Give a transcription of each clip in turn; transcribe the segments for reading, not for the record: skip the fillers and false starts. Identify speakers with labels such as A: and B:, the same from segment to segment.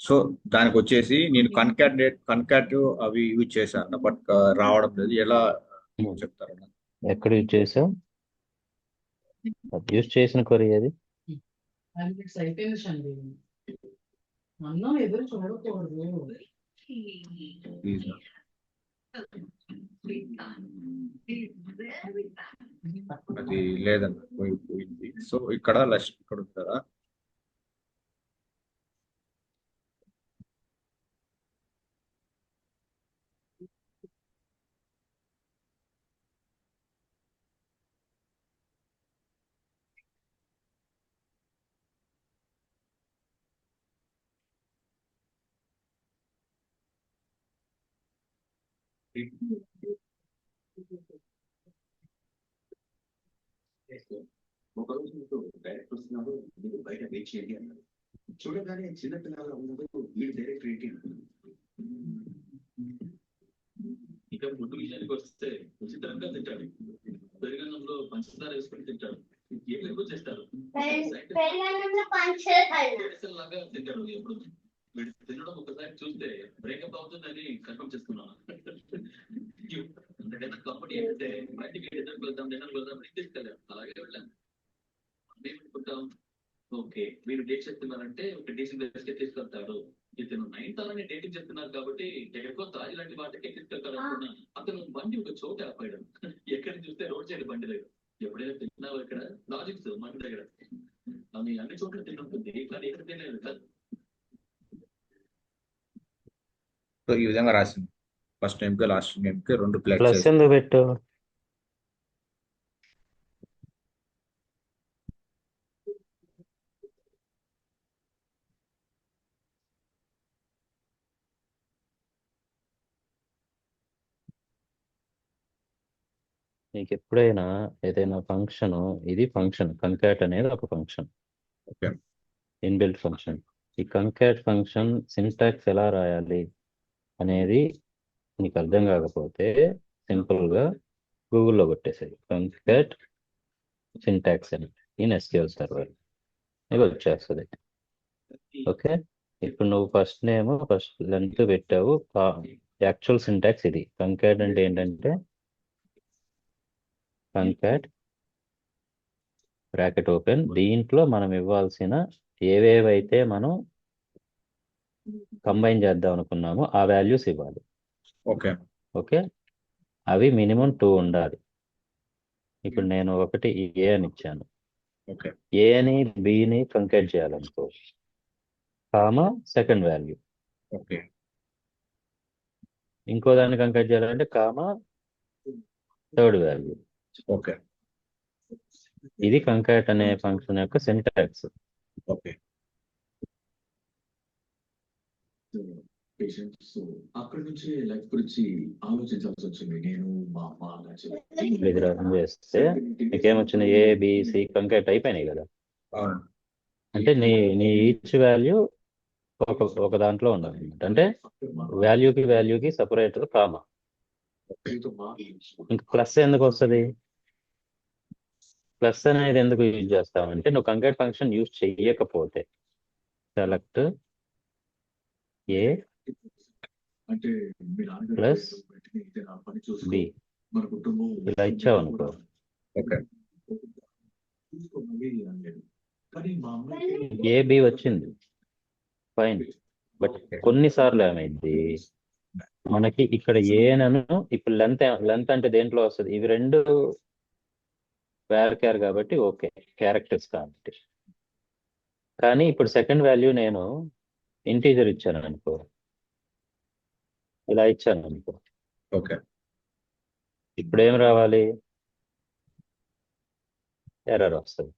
A: So దానికి వచ్చేసి నేను కన్కాటివ్ అవి యూజ్ చేశాను, బట్ రావడం లేదు. ఎలా చెప్తారన్నా?
B: ఎక్కడ యూజ్ చేసావు? యూజ్ చేసిన కొరి అది
A: Please. అది లేదన్న, పోయింది. సో ఇక్కడ ఇక్కడ ఉంటారా?
C: ఒకరోజు డైరెక్టర్ వస్తున్నారు, మీరు బయట వెయిట్ చేయండి అన్నారు. చూడగానే చిన్నపిల్లల ఉన్నప్పుడు వీడు డైరెక్టర్ ఏంటి అనుకున్నాను. ఇక ఫుడ్ విషయానికి వస్తే విచిత్రంగా తింటాడు. పెరుగన్నంలో పంచదార వేసుకుని తింటాడు. ఏం ఎక్కువ చేస్తారు లాగా తింటాడు. ఎప్పుడు వీడు తినడం ఒకసారి చూస్తే బ్రేకప్ అవుతుందని కన్ఫర్మ్ చేసుకున్నాను. అంతకన్నా కంపెనీ ఏంటంటే బయటికి డిన్నర్కి వెళ్తాం తీసుకెళ్ళాం. అలాగే వెళ్ళాను. మేమనుకుంటాం, ఓకే వీళ్ళు డేట్ చెప్తున్నారంటే ఒక డీసెంట్ ప్లేస్కి తీసుకెళ్తాడు. ఇతను 9 తారని డేటింగ్ చెప్తున్నారు కాబట్టి ఎక్కువ తాజీ లాంటి వాటికి తీసుకెళ్తాడు అనుకున్నా. అతను బండి ఒక చోట ఆపాడు. ఎక్కడ చూస్తే రోడ్ సైడ్ బండి దగ్గర. ఎప్పుడైనా తిన్నావు ఇక్కడ లాజిక్స్ బండి దగ్గర అని అన్ని చోట్ల తిన్నప్పుడు కానీ ఎక్కడ తినలేదు కదా.
A: సో ఈ విధంగా రాసింది. ఫస్ట్ నేమ్ కి లాస్ట్ నేమ్ కి 2
B: ప్లస్
A: ప్లస్.
B: ఎందుకు పెట్టు? నీకు ఎప్పుడైనా ఏదైనా ఫంక్షన్, ఇది ఫంక్షన్ కంకాట్ అనేది ఒక ఫంక్షన్,
A: ఓకే
B: ఇన్బిల్ట్ ఫంక్షన్. ఈ కంకాట్ ఫంక్షన్ సింటాక్స్ ఎలా రాయాలి అనేది నీకు అర్థం కాకపోతే సింపుల్గా గూగుల్లో కొట్టేసాయి కంకాట్ సింటాక్స్ అని ఇన్ ఎస్క్యూఎల్ సర్వర్, నీకు వచ్చేస్తుంది. ఓకే, ఇప్పుడు నువ్వు ఫస్ట్ నేమ్ ఫస్ట్ లెంత్ పెట్టావు. యాక్చువల్ సింటాక్స్ ఇది. కంకాట్ అంటే ఏంటంటే కంకాట్ బ్రాకెట్ ఓపెన్, దీంట్లో మనం ఇవ్వాల్సిన ఏవేవైతే మనం కంబైన్ చేద్దాం అనుకున్నామో ఆ వాల్యూస్ ఇవ్వాలి.
A: ఓకే
B: ఓకే, అవి మినిమం 2 ఉండాలి. ఇప్పుడు నేను ఒకటి ఏ అని ఇచ్చాను.
A: ఓకే
B: ఏని బిని కంకేట్ చేయాలనుకో, కామా సెకండ్ వాల్యూ.
A: ఓకే
B: ఇంకో దాన్ని కంకేట్ చేయాలంటే కామా థర్డ్ వాల్యూ.
A: ఓకే
B: ఇది కంకాట్ అనే ఫంక్షన్ యొక్క సింటాక్స్.
A: ఓకే
C: పేషెంట్స్ అక్కడి నుంచి లైఫ్ గురించి ఆలోచించాల్సి వచ్చింది. నేను మా అమ్మ
B: ఇది రన్ చేస్తే నీకేమొచ్చింది? ఏ బిసి కంకేట్ అయిపోయినాయి కదా.
A: అవును.
B: అంటే నీ ఈచ్ వాల్యూ ఒక దాంట్లో ఉండాలి. అంటే వాల్యూకి సపరేటర్ కామా. ఇంకా ప్లస్ ఎందుకు వస్తుంది? ప్లస్ అనేది ఎందుకు యూజ్ చేస్తామంటే నువ్వు కంకేట్ ఫంక్షన్ యూజ్ చెయ్యకపోతే సెలెక్ట్ ఏ
C: అంటే
B: ప్లస్ బి ఇలా ఇచ్చావు అనుకో,
A: ఓకే
B: ఏ బి వచ్చింది ఫైన్. బట్ కొన్నిసార్లు ఏమైంది మనకి ఇక్కడ ఏనను ఇప్పుడు లెంత్ అంటే దేంట్లో వస్తుంది? ఇవి రెండు వేర్ కాబట్టి ఓకే, క్యారెక్టర్స్ కాబట్టి. కానీ ఇప్పుడు సెకండ్ వాల్యూ నేను ఇంటీజర్ ఇచ్చాను అనుకో, ఇలా ఇచ్చాను అనుకో,
A: ఓకే
B: ఇప్పుడు ఏం రావాలి? ఎర్రర్ వస్తుంది.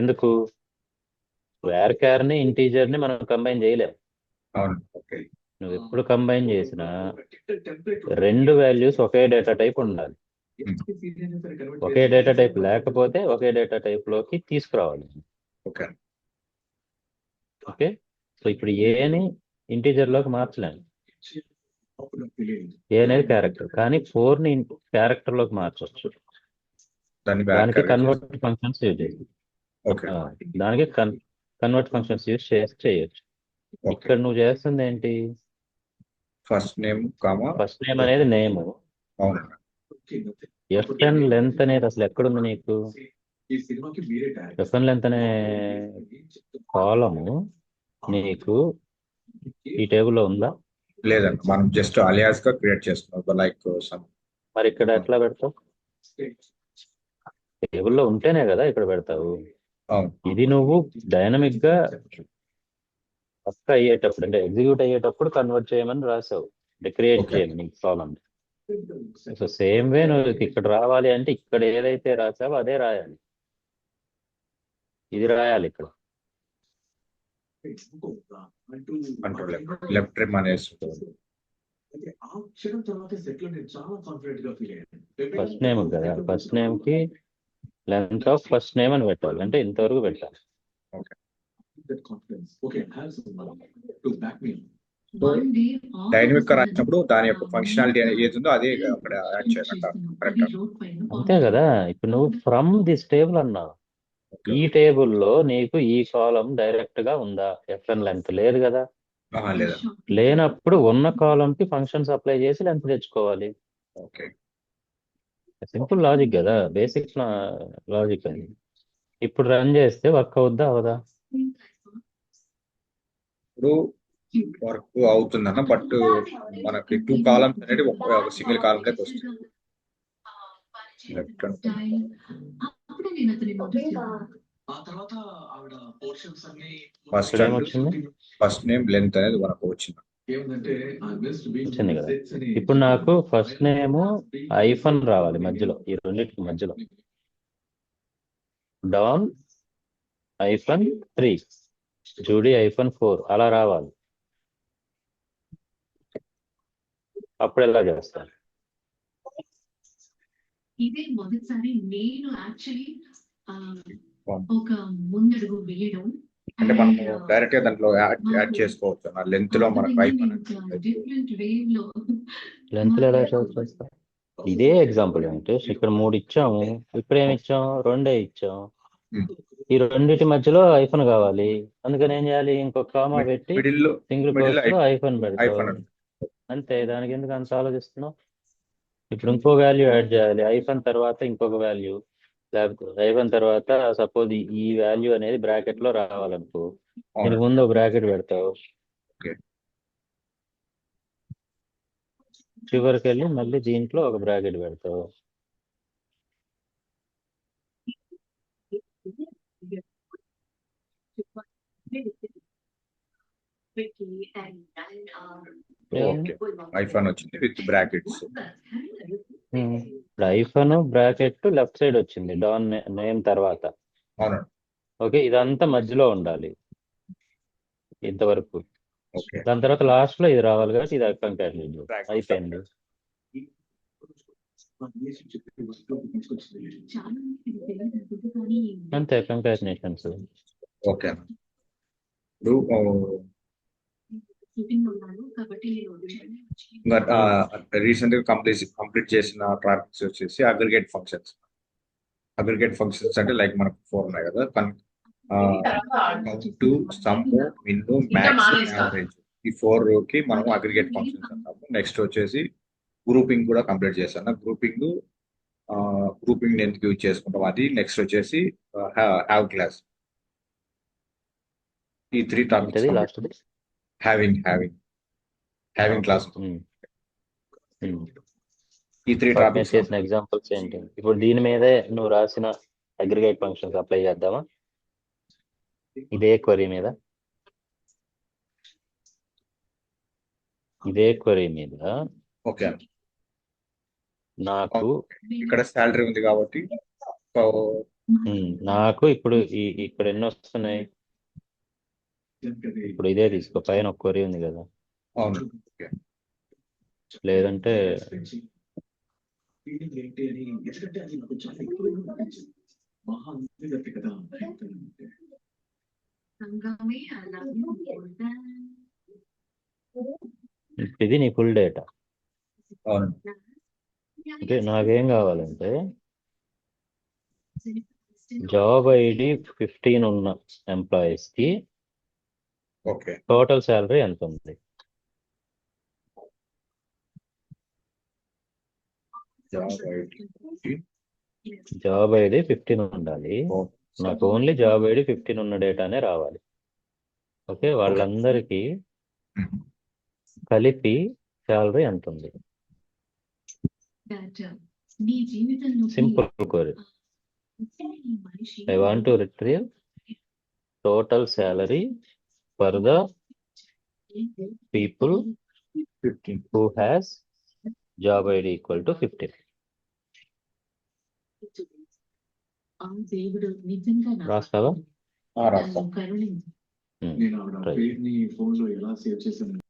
B: ఎందుకు? వేర్ ని ఇంటీజర్ని మనం కంబైన్ చేయలేము.
A: అవును. ఓకే
B: నువ్వు ఎప్పుడు కంబైన్ చేసినా 2 వాల్యూస్ ఒకే డేటా టైప్ ఉండాలి. ఒకే డేటా టైప్ లేకపోతే ఒకే డేటా టైప్ లోకి తీసుకురావాలి.
A: ఓకే
B: ఓకే, సో ఇప్పుడు ఏని ఇంటీజర్ లోకి మార్చలేము. ఏ అనేది క్యారెక్టర్, కానీ 4ని క్యారెక్టర్ లోకి మార్చవచ్చు. దానికి కన్వర్ట్ ఫంక్షన్స్ యూజ్ చేయాలి.
A: ఓకే
B: దానికి కన్వర్ట్ ఫంక్షన్స్ యూస్ చేసి చేయొచ్చు.
A: ఓకే.
B: ఇక్కడ నువ్వు చేస్తుంది ఏంటి?
A: First name comma
B: first name అనేది నేమ్,
A: అవును
B: ఎఫ్ఎన్ లెంత్ అనేది అసలు ఎక్కడుంది నీకు?
C: ఈ సినిమాకి మీరే డైరెక్ట్
B: ఎఫ్ఎన్ లెంత్ అనే కాలము నీకు ఈ టేబుల్లో ఉందా?
A: లేదండి, మనం జస్ట్ అలియాస్ గా క్రియేట్ చేసుకున్నాం లైక్ సమ్.
B: మరి ఇక్కడ ఎట్లా పెడతావు? టేబుల్లో ఉంటేనే కదా ఇక్కడ పెడతావు.
A: అవును
B: ఇది నువ్వు డైనమిక్ గా పక్క అయ్యేటప్పుడు అంటే ఎగ్జిక్యూట్ అయ్యేటప్పుడు కన్వర్ట్ చేయమని రాసావు, అంటే క్రియేట్
A: ఓకే.
B: చేయమని నీకు కాలం. సో సేమ్ వే నువ్వు ఇక్కడ రావాలి అంటే ఇక్కడ ఏదైతే రాసావో అదే రాయాలి, ఇది రాయాలి ఇక్కడ.
A: కంట్రోల్ లెఫ్ట్ ట్రిమ్ అనేసి
C: ఆ క్షణం తర్వాత సెట్ లో నేను చాలా కాన్ఫిడెంట్ గా ఫీల్ అయ్యాను.
B: ఫస్ట్ నేమ్ కదా, ఫస్ట్ నేమ్ కి లెంత్ ఆఫ్ ఫస్ట్ నేమ్ అని పెట్టాలి, అంటే ఇంతవరకు పెట్టాలి.
A: డైనమిక్ గా రాసినప్పుడు దాని యొక్క ఫంక్షనాలిటీ ఏది ఉందో అదే అక్కడ యాడ్ చేయాలంటారు. కరెక్ట్.
B: అంతే కదా. ఇప్పుడు నువ్వు ఫ్రమ్ దిస్ టేబుల్ అన్నావు, ఈ టేబుల్లో నీకు ఈ కాలం డైరెక్ట్ గా ఉందా? ఎఫ్ఎన్ లెంత్ లేదు కదా.
A: లేదా
B: లేనప్పుడు ఉన్న కాలం కి ఫంక్షన్స్ అప్లై చేసి లెంత్ తెచ్చుకోవాలి.
A: ఓకే.
B: సింపుల్ లాజిక్ కదా, బేసిక్ లాజిక్ అది. ఇప్పుడు రన్ చేస్తే వర్క్ అవుద్దా అవదా?
A: ఇప్పుడు వర్క్ అవుతుందన్న, బట్ మనకి 2 కాలమ్స్ అనేది ఒక సింగిల్ కాలం లెక్క వస్తుంది. లెఫ్ట్
C: ఆ తర్వాత ఆవిడ పోర్షన్స్ అన్ని
A: ఫస్ట్
B: ఇక్కడ ఏమొచ్చింది?
A: ఫస్ట్ నేమ్ లెంత్ అనేది మనకు వచ్చింది.
C: ఏమంటే
B: వచ్చింది కదా. ఇప్పుడు నాకు ఫస్ట్ నేమ్ ఐఫన్ రావాలి మధ్యలో, ఈ రెండింటికి మధ్యలో డాన్ ఐఫన్ 3, జూడీ ఐఫన్ 4 అలా రావాలి. అప్పుడు ఎలా చేస్తారు?
D: ఇదే మొదటిసారి నేను యాక్చువల్లీ ఒక ముందడుగు వేయడం.
A: అంటే మనం డైరెక్ట్ గా దాంట్లో యాడ్ చేసుకోవచ్చు ఆ లెంత్ లో మనకు
D: డిఫరెంట్ వేవ్ లో
B: లెంత్ ఎలా చేస్తారు? ఇదే ఎగ్జాంపుల్ అంటే ఇక్కడ 3 ఇచ్చాము, ఇప్పుడు ఏమి ఇచ్చాం? 2 ఇచ్చాం. ఈ రెండింటి మధ్యలో ఐఫన్ కావాలి, అందుకని ఏం చేయాలి? ఇంకొక కామా పెట్టి
A: మిడిల్
B: సింగిల్ కోర్స్ లో ఐఫన్ పెడతాం. అంతే, దానికి ఎందుకు అంత ఆలోచిస్తున్నావు? ఇప్పుడు ఇంకో వాల్యూ యాడ్ చేయాలి, ఐఫన్ తర్వాత ఇంకొక వాల్యూ, లేకపోతే ఐఫన్ తర్వాత సపోజ్ ఈ వాల్యూ అనేది బ్రాకెట్ లో రావాలనుకో, దీనికి ముందు ఒక బ్రాకెట్ పెడతావు, చివరికి వెళ్ళి మళ్ళీ దీంట్లో ఒక బ్రాకెట్ పెడతావు.
A: ఐఫోన్ వచ్చింది విత్ బ్రాకెట్స్.
B: ఇప్పుడు ఐఫోన్ బ్రాకెట్ లెఫ్ట్ సైడ్ వచ్చింది డాన్ నేమ్ తర్వాత. ఓకే, ఇదంతా మధ్యలో ఉండాలి ఇంతవరకు. దాని తర్వాత లాస్ట్ లో ఇది రావాలి కాబట్టి ఇది కంకాటినేట్ అయిపోయింది. అంతే కంకాటినేషన్స్.
A: ఓకే. రీసెంట్ గా కంప్లీట్ చేసిన టాపిక్స్ వచ్చేసి అగ్రిగేట్ ఫంక్షన్స్. అగ్రిగేట్ ఫంక్షన్స్ అంటే లైక్ మనకు 4 ఉన్నాయి కదా, కౌంట్, సమ్, మిన్, మ్యాక్స్, యావరేజ్. ఈ 4 కి మనం అగ్రిగేట్ ఫంక్షన్స్ అంటాము. నెక్స్ట్ వచ్చేసి గ్రూపింగ్ కూడా కంప్లీట్ చేశాను. గ్రూపింగ్ ఎందుకు యూజ్ చేసుకుంటాం అది. నెక్స్ట్ వచ్చేసి హ్యావ్ క్లాస్. ఈ 3 టాపిక్స్ హ్యావింగ్ క్లాస్. ఈ 3 టాపిక్స్
B: చేసిన ఎగ్జాంపుల్స్ ఏంటి? ఇప్పుడు దీని మీదే నువ్వు రాసిన అగ్రిగేట్ ఫంక్షన్స్ అప్లై చేద్దామా? ఇదే క్వరీ మీద
A: ఓకే.
B: నాకు
A: ఇక్కడ శాలరీ ఉంది కాబట్టి
B: నాకు ఇప్పుడు ఇక్కడ ఎన్ని వస్తున్నాయి? ఇప్పుడు ఇదే తీసుకో, పైన ఒక క్వరీ ఉంది కదా.
A: అవును.
B: లేదంటే ఇది నీ ఫుల్ డేటా. అంటే నాకేం కావాలంటే జాబ్ ఐడి 15 ఉన్న ఎంప్లాయీస్ కి
A: ఓకే.
B: టోటల్ శాలరీ ఎంత ఉంది? జాబ్ ఐడి 15 ఉండాలి. నాకు ఓన్లీ జాబ్ ఐడి 15 ఉన్న డేటానే రావాలి. ఓకే, వాళ్ళందరికీ కలిపి శాలరీ ఎంత ఉంది?
D: నీ జీవితంలో
B: simple query. I want to retrieve total salary for the people
A: 15.
B: who has job ID equal to 15.
D: ఆ దేవుడు నిజంగా నా
B: రాస్తావా?
A: రాస్తా.
D: నన్ను కరుణించు.
C: నేను ఆవిడ
B: Right.
C: పేరుని ఫోన్ లో ఎలా సేవ్ చేశాను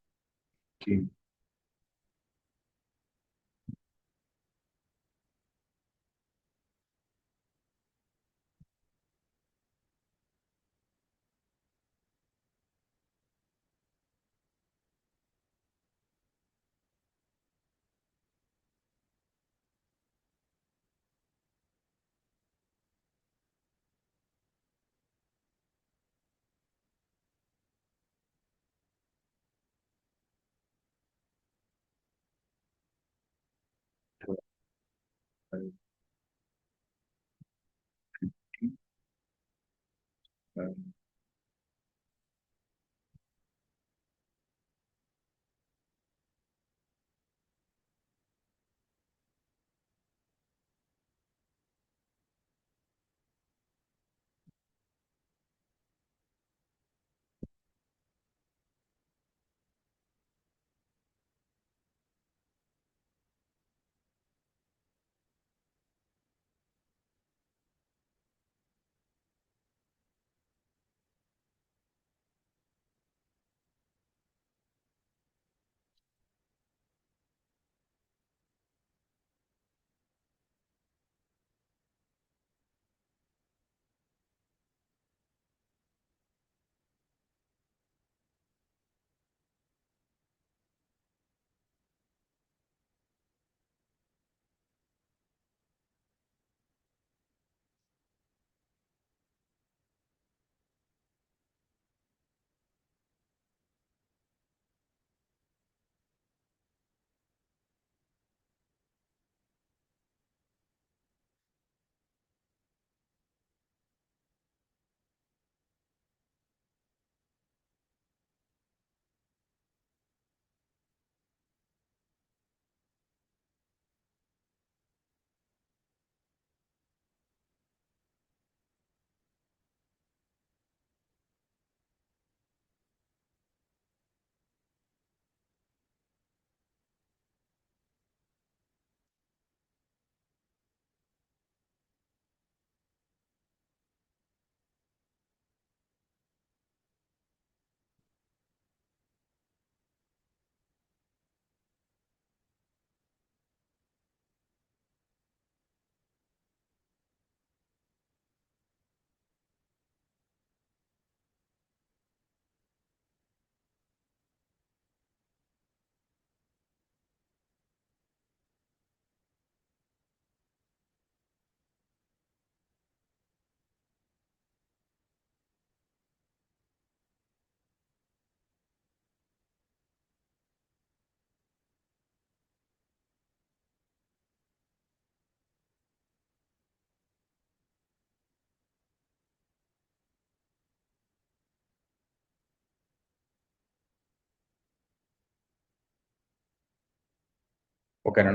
A: ఓకేనా?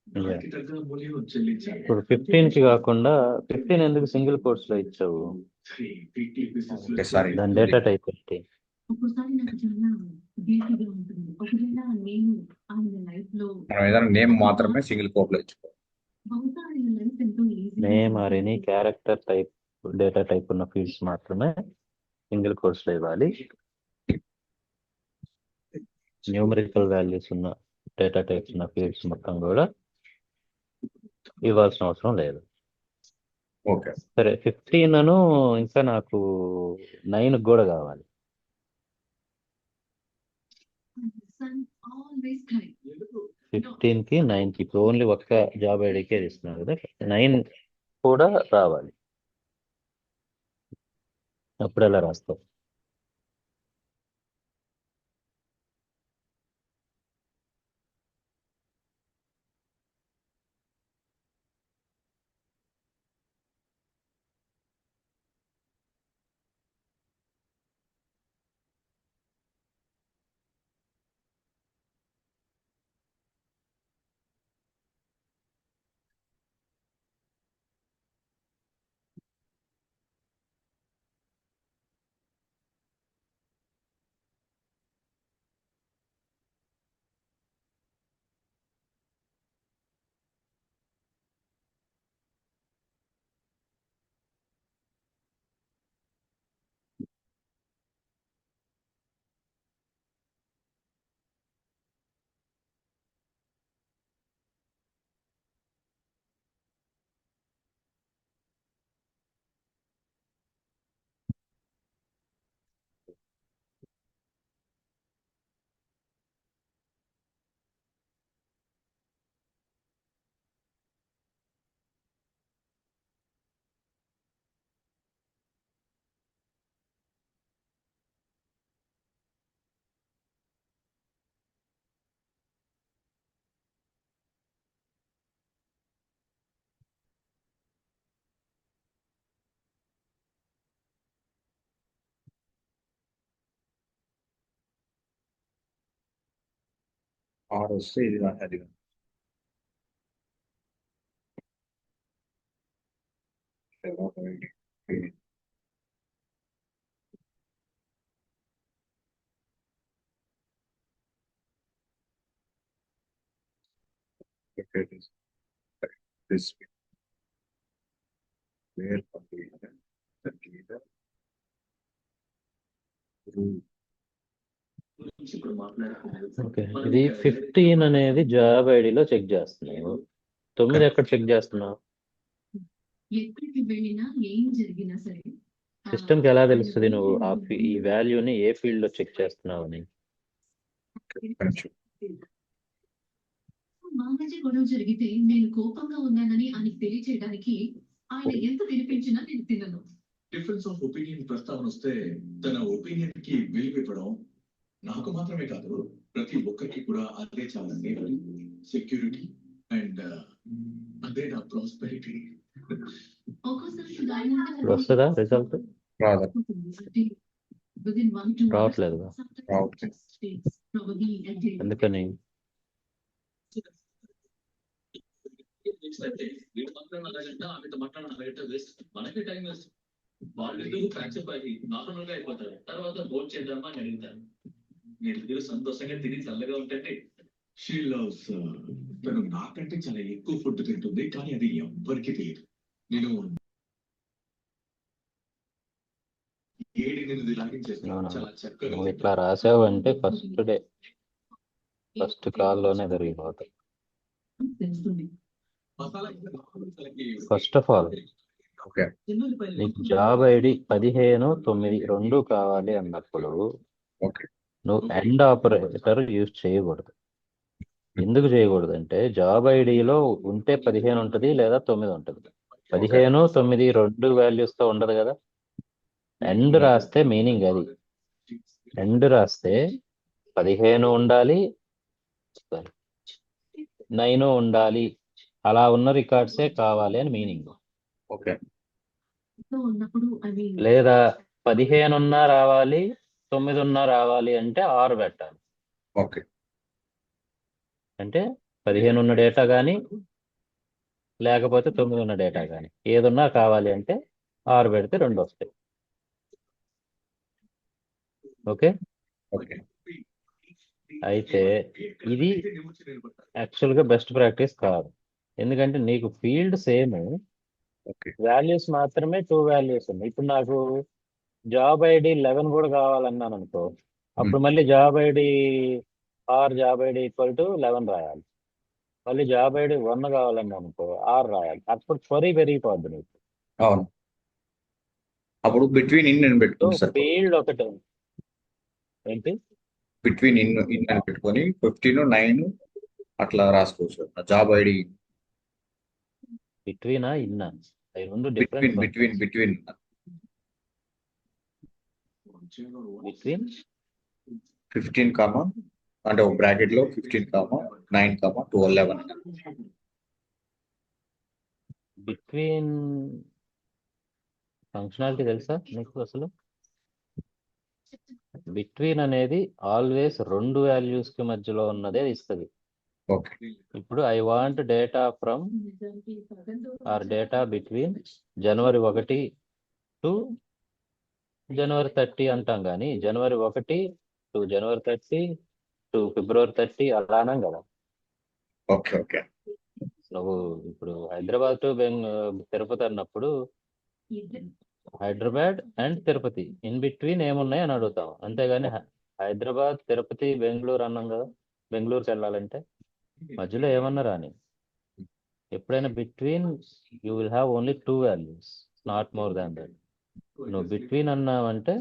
C: దానికి తగ్గ మూల్యం చెల్లించాలి.
B: ఇప్పుడు 15 కి కాకుండా 15 ఎందుకు సింగిల్ కోట్స్ లో ఇచ్చావు?
A: Okay, sorry.
B: దాని డేటా టైప్ ఏంటి?
D: ఒక్కోసారి నాకు చాలా గిల్టీగా ఉంటుంది. ఒకవేళ నేను ఆయన లైఫ్ లో
A: మనం ఏదైనా నేమ్ మాత్రమే సింగిల్ కోట్ లో ఇచ్చుకోవాలి.
D: బహుశా ఆయన లైఫ్ ఎంతో
B: name or any character type data type ఉన్న ఫీల్డ్స్ మాత్రమే సింగిల్ కోట్స్ లో ఇవ్వాలి. న్యూమరికల్ వాల్యూస్ ఉన్న డేటా టైప్స్ ఉన్న ఫీల్డ్స్ మొత్తం కూడా ఇవ్వాల్సిన అవసరం లేదు.
A: ఓకే.
B: సరే, 15 ఇంకా నాకు 9 కూడా కావాలి.
D: son always cry.
B: 15 కి 9 కి ఇప్పుడు ఓన్లీ ఒక్క జాబ్ ఐడికే ఇస్తున్నారు కదా, 9 కూడా రావాలి. అప్పుడు ఎలా రాస్తావు?
A: ఆరు వస్తే ఇది అది this where completed the leader rule.
C: గురించి ఇప్పుడు మాట్లాడుకునేది
B: ఓకే, ఇది 15 అనేది జాబ్ ఐడిలో చెక్ చేస్తున్నావు, 9 ఎక్కడ చెక్ చేస్తున్నావు?
D: ఎక్కడికి వెళ్ళినా ఏం జరిగినా సరే
B: సిస్టమ్కి ఎలా తెలుస్తుంది నువ్వు ఈ వాల్యూని ఏ ఫీల్డ్ లో చెక్ చేస్తున్నావు అని?
D: మా మధ్య గొడవ జరిగితే నేను కోపంగా ఉన్నానని ఆయనకి తెలియచేయడానికి ఆయన ఎంత వినిపించినా నేను తినను.
C: డిఫరెన్స్ ఆఫ్ ఒపీనియన్ ప్రస్తావన వస్తే తన ఒపీనియన్ కి విలువ ఇవ్వడం నాకు మాత్రమే కాదు ప్రతి ఒక్కరికి కూడా అదే చాలండి. సెక్యూరిటీ అండ్ అదే నా ప్రాస్పెరిటీ.
D: ఒక్కోసారి ఆయన
B: ఇప్పుడు వస్తుందా రిజల్ట్? రావట్లేదు. ఎందుకని?
C: వీడు మాట్లాడిన అరగంట ఆమెతో మాట్లాడిన అరగంట వేస్ట్, మనకే టైం వేస్ట్. వాళ్ళిద్దరూ ఫ్రాక్చర్ అయ్యి నార్మల్ గా అయిపోతారు, తర్వాత భోజనం చేద్దామా అని అడుగుతారు. మీరిద్దరు సంతోషంగా తిని చల్లగా ఉంటుంది. షీ లవ్స్, తను నాకంటే చాలా ఎక్కువ ఫుడ్ తింటుంది, కానీ అది ఎవ్వరికి తెలియదు. నేను 7-8 లాగించేస్తాను చాలా చక్కగా.
B: నువ్వు ఇట్లా రాసావు అంటే ఫస్ట్ కాల్లోనే జరిగిపోతాయి. ఫస్ట్ ఆఫ్ ఆల్ నీకు జాబ్ ఐడి 15-9 రెండు కావాలి అన్నప్పుడు నువ్వు ఎండ్ ఆపరేటర్ యూజ్ చేయకూడదు. ఎందుకు చేయకూడదు అంటే జాబ్ ఐడిలో ఉంటే 15 ఉంటుంది లేదా 9 ఉంటుంది. 15-9 రెండు వాల్యూస్ తో ఉండదు కదా. ఎండ్ రాస్తే మీనింగ్ అది. ఎండ్ రాస్తే 15 ఉండాలి, 9 ఉండాలి, అలా ఉన్న రికార్డ్సే కావాలి అని మీనింగ్. లేదా 15 ఉన్నా రావాలి, 9 ఉన్నా రావాలి అంటే 6 పెట్టాలి. అంటే 15 ఉన్న డేటా కానీ లేకపోతే 9 ఉన్న డేటా కానీ ఏదున్నా కావాలి అంటే 6 పెడితే 2 వస్తాయి. ఓకే, అయితే ఇది యాక్చువల్గా బెస్ట్ ప్రాక్టీస్ కాదు. ఎందుకంటే నీకు ఫీల్డ్ సేమ్, వాల్యూస్ మాత్రమే 2 వాల్యూస్ ఉన్నాయి. ఇప్పుడు నాకు జాబ్ ఐడి 11 కూడా కావాలన్నాను అనుకో, అప్పుడు మళ్ళీ జాబ్ ఐడి జాబ్ ఐడి =11 రాయాలి. మళ్ళీ జాబ్ ఐడి 1 కావాలన్నా అనుకో 6 రాయాలి. అప్పుడు క్వరీ పెరిగిపోద్ది నీకు.
A: అవును, అప్పుడు బిట్వీన్ ఇన్ అని పెట్టుకుంటారు.
B: ఫీల్డ్ ఒకటి ఏంటి
A: బిట్వీన్ ఇన్ అని పెట్టుకొని 15, 9 అట్లా రాసుకోవచ్చు. జాబ్ ఐడి
B: బిట్వీనా ఇన్నా అవి రెండు different
A: between
B: between
C: between
A: 15 comma అంటే ఒక బ్రాకెట్ లో 15 కామా 9 కామా 12 11
B: బిట్వీన్ ఫంక్షనాలిటీ తెలుసా నీకు అసలు? బిట్వీన్ అనేది ఆల్వేస్ రెండు వాల్యూస్ కి మధ్యలో ఉన్నదే ఇస్తుంది.
A: ఓకే
B: ఇప్పుడు I want data from or data between January 1 to January 30 అంటాం, కానీ జనవరి 1 టు జనవరి 30 టు ఫిబ్రవరి 30 అలా అనం కదా.
A: ఓకే ఓకే
B: నువ్వు ఇప్పుడు హైదరాబాద్ టు తిరుపతి అన్నప్పుడు Hyderabad and Tirupati in between ఏమున్నాయి అని అడుగుతాం, అంతేగాని హైదరాబాద్ తిరుపతి బెంగళూరు అన్నాం కదా. బెంగళూరుకి వెళ్ళాలంటే మధ్యలో ఏమన్నా రాని, ఎప్పుడైనా between you will have only 2 values, not more than that. నువ్వు బిట్వీన్ అన్నావంటే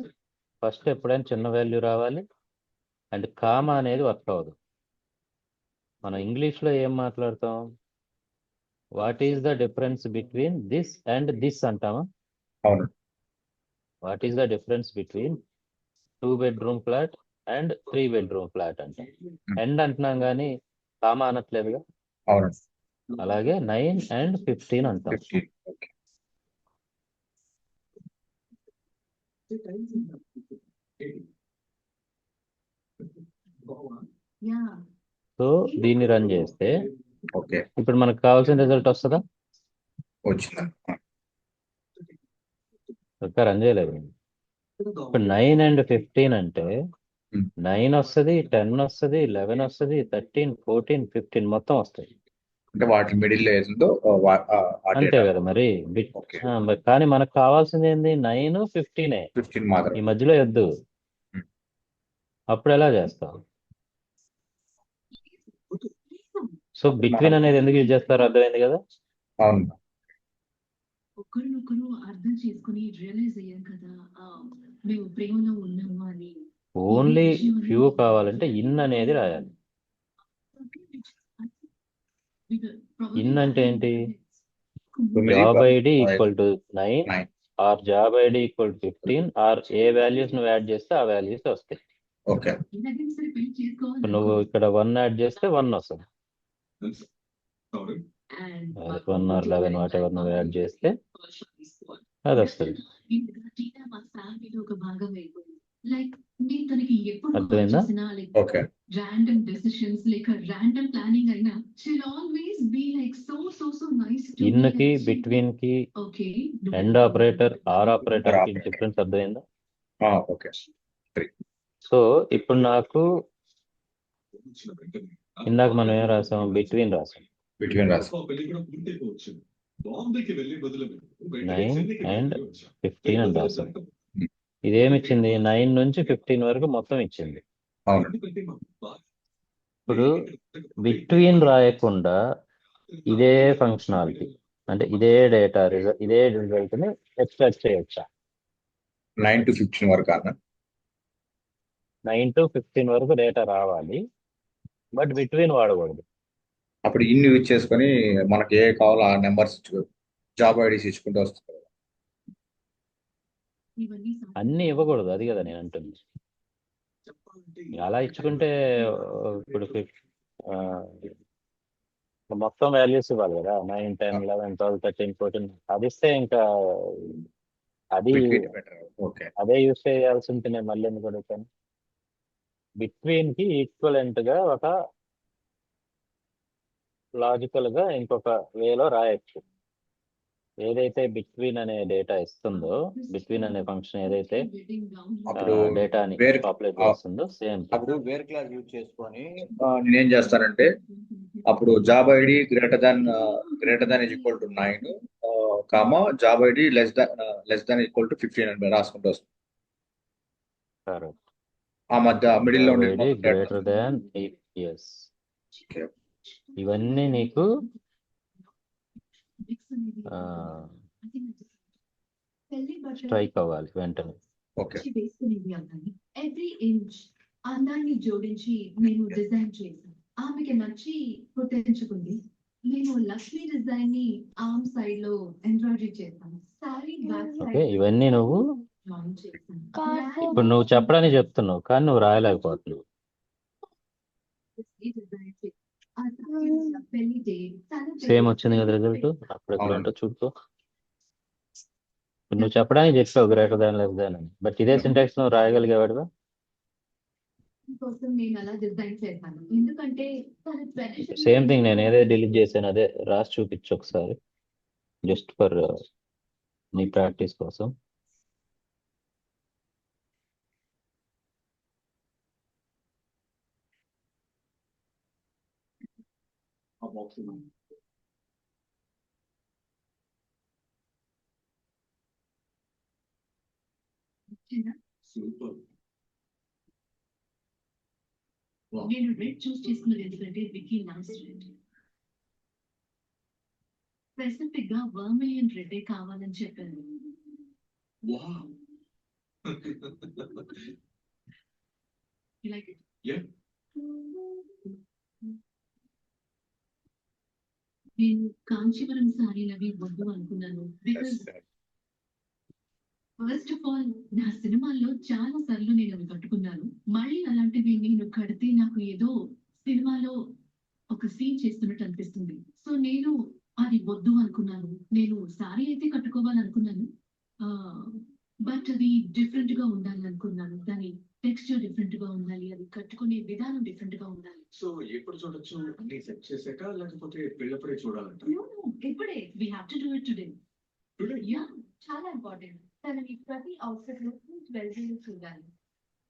B: ఫస్ట్ ఎప్పుడైనా చిన్న వాల్యూ రావాలి, అండ్ కామా అనేది వర్క్ అవ్వదు. మనం ఇంగ్లీష్లో ఏం మాట్లాడతాం? What is the difference between this and this అంటామా?
A: అవును
B: what is the difference between 2 bedroom flat and 3 bedroom flat అంటాం. అండ్ అంటున్నాం కానీ కామా అనట్లేదుగా.
A: అవును
B: అలాగే 9 and 15 అంటాం.
A: 15 ఓకే
B: సో దీన్ని రన్ చేస్తే
A: ఓకే
B: ఇప్పుడు మనకు కావాల్సిన రిజల్ట్ వస్తుందా?
A: వచ్చిందా
B: ఇంకా రన్ చేయలేదు. ఇప్పుడు 9 and 15 అంటే 9 వస్తుంది, 10 వస్తుంది, 11 వస్తుంది, 13, 14, 15 మొత్తం వస్తాయి.
A: అంటే వాటి మిడిల్ ఏదో
B: అంతే కదా మరి.
A: ఓకే
B: మరి కానీ మనకు కావాల్సింది ఏంది? 9, 15
A: 15
B: ఈ
A: మాత్రం
B: మధ్యలో వద్దు. అప్పుడు ఎలా చేస్తావు? సో బిట్వీన్ అనేది ఎందుకు యూజ్ చేస్తారు అర్థమైంది కదా.
A: అవును
D: ఒకరినొకరు అర్థం చేసుకుని రియలైజ్ అయ్యాం కదా, మేము ప్రేమలో ఉన్నాము అని.
B: ఓన్లీ ఫ్యూ కావాలంటే ఇన్ అనేది రాయాలి. ఇన్ అంటే ఏంటి? Job ID equal to 9 or job ID equal to 15 or ఏ వాల్యూస్ నువ్వు యాడ్ చేస్తే ఆ వాల్యూస్ వస్తాయి.
A: ఓకే
B: ఇప్పుడు నువ్వు ఇక్కడ 1 యాడ్ చేస్తే 1 వస్తుంది, 1 or 11 వాట్ ఎవర్ నువ్వు యాడ్ చేస్తే అది వస్తుంది. అర్థమైందా?
A: Okay
D: random decisions like a random planning అయినా she'll always be like so nice to
B: in
D: me
B: కి
D: and
B: బిట్వీన్ కి
D: okay
B: and operator or operator కి డిఫరెన్స్ అర్థమైందా?
A: ఓకే
B: సో ఇప్పుడు నాకు ఇందాక మనం ఏం రాసాం? బిట్వీన్ రాసాం.
A: బిట్వీన్ రాసి
B: 9 and 15 అని రాసాం. ఇదేమిచ్చింది? 9 నుంచి 15 వరకు మొత్తం ఇచ్చింది.
A: అవును
B: ఇప్పుడు బిట్వీన్ రాయకుండా ఇదే ఫంక్షనాలిటీ అంటే ఇదే డేటా ఇదే రిజల్ట్ ని ఎక్స్ట్రాక్ట్ చేయొచ్చా?
A: 9 to 15 వరకు అన్న
B: 9 to 15 వరకు డేటా రావాలి, బట్ బిట్వీన్ వాడకూడదు.
A: అప్పుడు ఇన్ని యూజ్ చేసుకొని మనకి ఏ కావాలో ఆ నెంబర్స్ జాబ్ ఐడీస్ ఇచ్చుకుంటూ వస్తుంది.
B: అన్ని ఇవ్వకూడదు, అది కదా నేను అంటుంది. అలా ఇచ్చుకుంటే ఇప్పుడు మొత్తం వాల్యూస్ ఇవ్వాలి కదా, 9, 10, 11, 12, 13, 14. అది ఇస్తే ఇంకా అది
A: ఓకే
B: అదే యూజ్ చేయాల్సి ఉంటుంది. మళ్ళీ ఎందుకు అడుగుతాను? బిట్వీన్ కి ఈక్వలెంట్ గా ఒక లాజికల్ గా ఇంకొక వేలో రాయొచ్చు. ఏదైతే బిట్వీన్ అనే డేటా ఇస్తుందో, బిట్వీన్ అనే ఫంక్షన్ ఏదైతే డేటాని పాపులేట్ చేస్తుందో సేమ్.
A: అప్పుడు వేర్ క్లాస్ యూజ్ చేసుకొని నేనేం చేస్తానంటే అప్పుడు job ID greater than is equal to 9 comma job ID less than equal to 15 అని రాసుకుంటూ వస్తుంది. ఆ మధ్య మిడిల్ లో
B: గ్రేటర్ దాన్ ఇవన్నీ నీకు స్ట్రైక్ అవ్వాలి వెంటనే.
A: ఓకే
D: ఎవ్రీ ఇంచ్ అందాన్ని జోడించి నేను డిజైన్ చేశాను. ఆ ఆమెకి నచ్చి కుట్టించుకుంది. నేను లక్ష్మీ డిజైన్ ని ఆర్మ్ సైడ్ లో ఎంబ్రాయిడరీ చేస్తాను. సారీ బ్యాక్
B: ఓకే,
D: సైడ్
B: ఇవన్నీ నువ్వు
D: జాయిన్ చేస్తాను.
B: ఇప్పుడు నువ్వు చెప్పడానికి చెప్తున్నావు కానీ నువ్వు రాయలేకపోతున్నావు.
D: పెళ్లి డేట్
B: సేమ్ వచ్చింది కదా రిజల్ట్. అప్పుడు ఎక్కడ
A: అవును.
B: ఉంటో చూసుకో. ఇప్పుడు నువ్వు చెప్పడానికి చెప్పావు గ్రేటర్ దాన్ లెస్ దాన్ అని, బట్ ఇదే సింటాక్స్ నువ్వు రాయగలిగేవాడుగా.
D: కోసం నేను అలా డిజైన్ చేశాను. ఎందుకంటే తన
B: సేమ్ థింగ్ నేను ఏదైతే డిలీట్ చేశాను అదే రాసి చూపించు ఒకసారి, జస్ట్ ఫర్ నీ ప్రాక్టీస్ కోసం.
C: ఆ బాక్స్ సూపర్.
D: నేను రెడ్ చూస్ చేసుకున్నది ఎందుకంటే వికీ లవ్స్ రెడ్. స్పెసిఫిక్ గా వర్మిలియన్ రెడ్ కావాలని చెప్పాను.
C: Wow.
D: You like it?
C: Yeah.
D: నేను కాంచీవరం సారీలు అవి వద్దు అనుకున్నాను. బికాస్ ఫస్ట్ ఆఫ్ ఆల్ నా సినిమాల్లో చాలా సార్లు నేను అవి కట్టుకున్నాను. మళ్ళీ అలాంటివి నేను కడితే నాకు ఏదో సినిమాలో ఒక సీన్ చేస్తున్నట్టు అనిపిస్తుంది. సో నేను అది వద్దు అనుకున్నాను. నేను సారీ అయితే కట్టుకోవాలనుకున్నాను, బట్ అది డిఫరెంట్ గా ఉండాలి అనుకున్నాను. దాని టెక్స్చర్ డిఫరెంట్ గా ఉండాలి, అది కట్టుకునే విధానం డిఫరెంట్ గా ఉండాలి.
C: సో ఎప్పుడు చూడొచ్చు? అన్ని సెట్ చేసాక లేకపోతే పెళ్ళప్పుడే చూడాలంట?
D: No, no, ఇప్పుడే. We have to do it today.
C: Today?
D: Yeah, చాలా ఇంపార్టెంట్. తనని ప్రతి అవుట్ఫిట్ లో వెల్బీయింగ్ చూడాలి.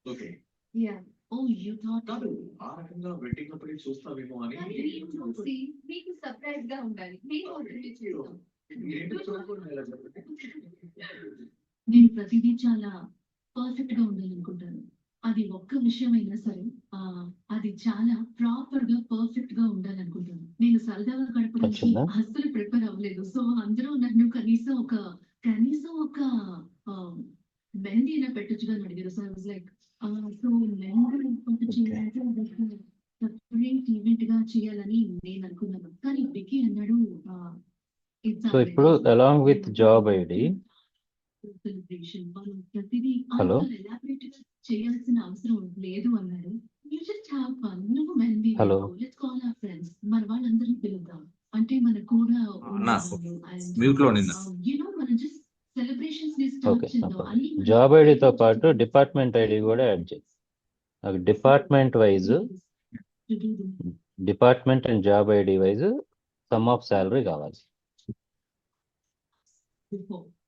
C: Okay.
D: Yeah. Oh, you thought
C: కాదు, ఆ రకంగా వెడ్డింగ్ అప్పుడే చూస్తావేమో అని.
D: చూసి మీకు సర్ప్రైజ్ గా ఉండాలి. మేము already చేస్తాం.
C: ఏంటి చూడకుండా ఎలా చెప్పండి?
D: నేను ప్రతిదీ చాలా పర్ఫెక్ట్ గా ఉండాలనుకుంటాను. అది ఒక్క విషయం అయినా సరే అది చాలా ప్రాపర్ గా పర్ఫెక్ట్ గా ఉండాలనుకుంటాను. నేను సరదాగా గడపడానికి
B: వచ్చిందా?
D: అస్సలు ప్రిపేర్ అవ్వలేదు. సో అందరూ నన్ను కనీసం ఒక మెహందీ అయినా పెట్టొచ్చుగా అని అడిగారు. So I was like, so mehndi పెట్టొచ్చు, సపరేట్ ఈవెంట్ గా చేయాలని నేను అనుకున్నాను. కానీ వికీ అన్నాడు,
B: సో ఇప్పుడు along with job ID,
D: celebration మనం ప్రతిదీ
B: హలో
D: ఎలాబరేట్ గా చేయాల్సిన అవసరం లేదు అన్నాడు. You just have fun. నువ్వు మెహందీ
B: హలో
D: లెట్స్ కాల్ అవర్ ఫ్రెండ్స్, మన వాళ్ళందరినీ పిలుద్దాం. అంటే మన కూడా
A: మ్యూట్ లో నిన్న
D: మనం జస్ట్ సెలబ్రేషన్స్ ని
B: ఓకే.
D: స్టార్ట్ చేద్దాం. అన్ని
B: జాబ్ ఐడితో పాటు డిపార్ట్మెంట్ ఐడి కూడా యాడ్ చేయి. Department wise, department and job ID wise some of salary కావాలి.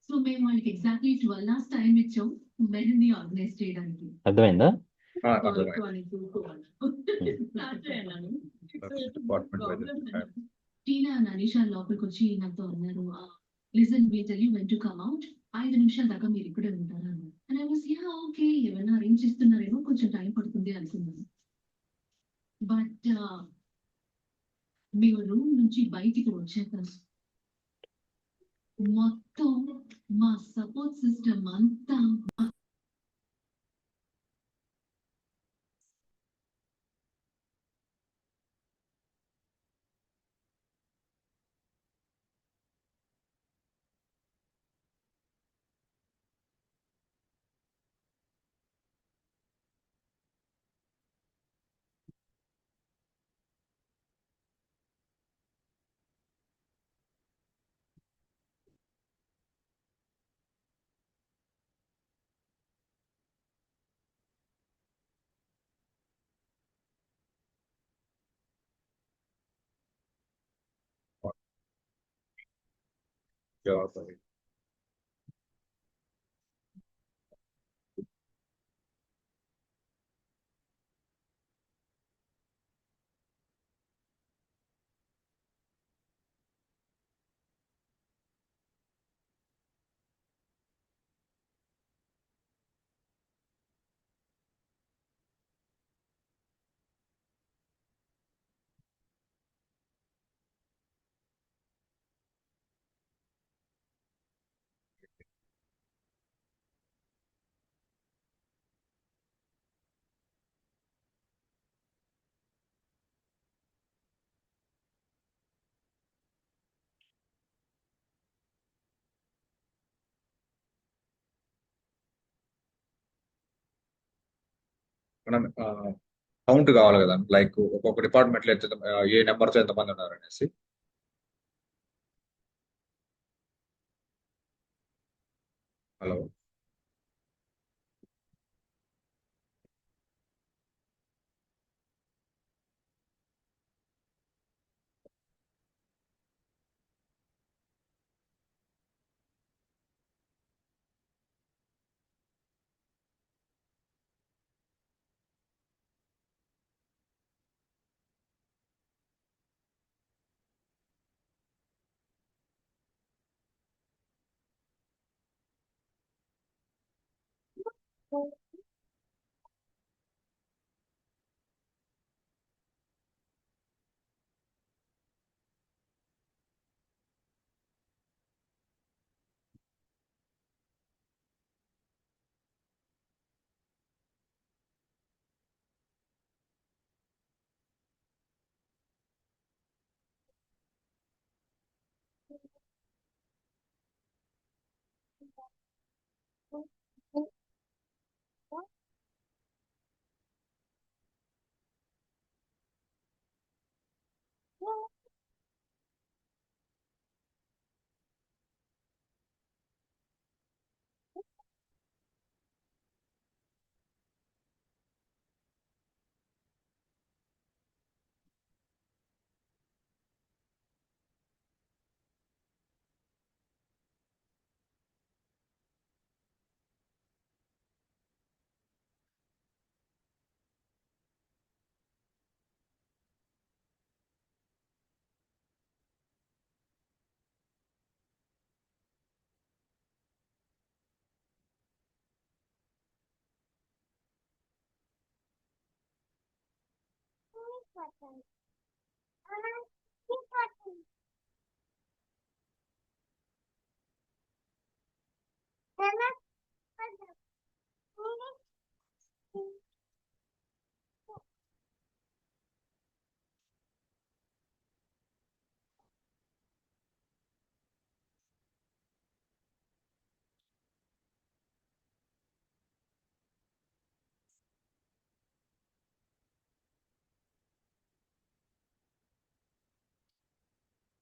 D: సో మేము వాళ్ళకి ఎగ్జాక్ట్లీ 12 hours టైం ఇచ్చాం మెహందీ ఆర్గనైజ్ చేయడానికి.
B: అర్థమైందా?
D: టీనా అండ్ అనీషా లోపలికి వచ్చి నాతో అన్నారు, listen we tell you when to come out, 5 నిమిషాల దాకా మీరు ఇక్కడే ఉంటారా అన్నారు. And I was yeah okay, ఏమైనా అరేంజ్ చేస్తున్నారేమో, కొంచెం టైం పడుతుంది అనుకున్నాను. బట్ మేము రూమ్ నుంచి బయటికి వచ్చాక మొత్తం మా సపోర్ట్ సిస్టమ్ అంతా
A: జాబ్ ఐడి మనం కౌంట్ కావాలి కదా, లైక్ ఒక్కొక్క డిపార్ట్మెంట్లో ఎంత ఏ నెంబర్తో ఎంతమంది ఉన్నారు అనేసి. హలో.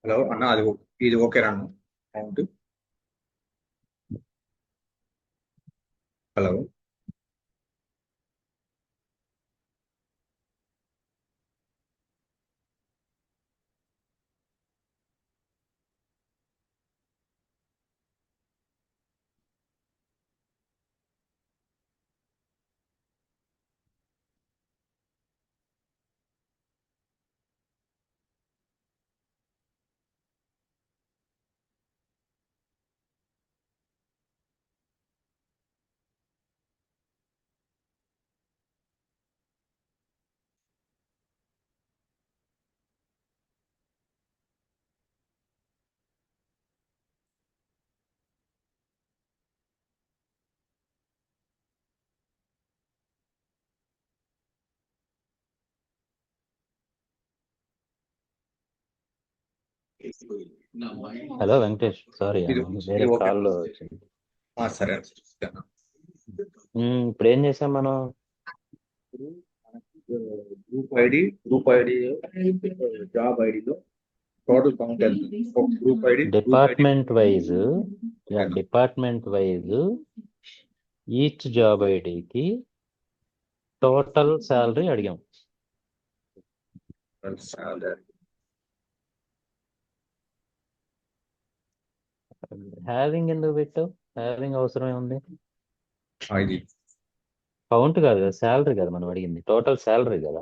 A: హలో అన్న, ఇది ఓకేనా అన్న కౌంట్? హలో.
C: నా మైండ్
B: హలో వెంకటేష్, సారీ
A: ఇది
B: వేరే
A: ఇది ఓకే.
B: కాల్లో వచ్చింది.
A: సరే అన్న.
B: ఇప్పుడు ఏం చేసాం మనం?
A: గ్రూప్ ఐడి జాబ్ ఐడిలో టోటల్ కౌంట్ ఎంత? ఒక group ID
B: department wise each job ఐడికి టోటల్ శాలరీ అడిగాం. హ్యావింగ్ ఎందుకు పెట్టావు? హ్యావింగ్ అవసరమే ఉంది.
A: ఇది
B: కౌంట్ కాదు కదా, శాలరీ కదా మనం అడిగింది, టోటల్ శాలరీ కదా.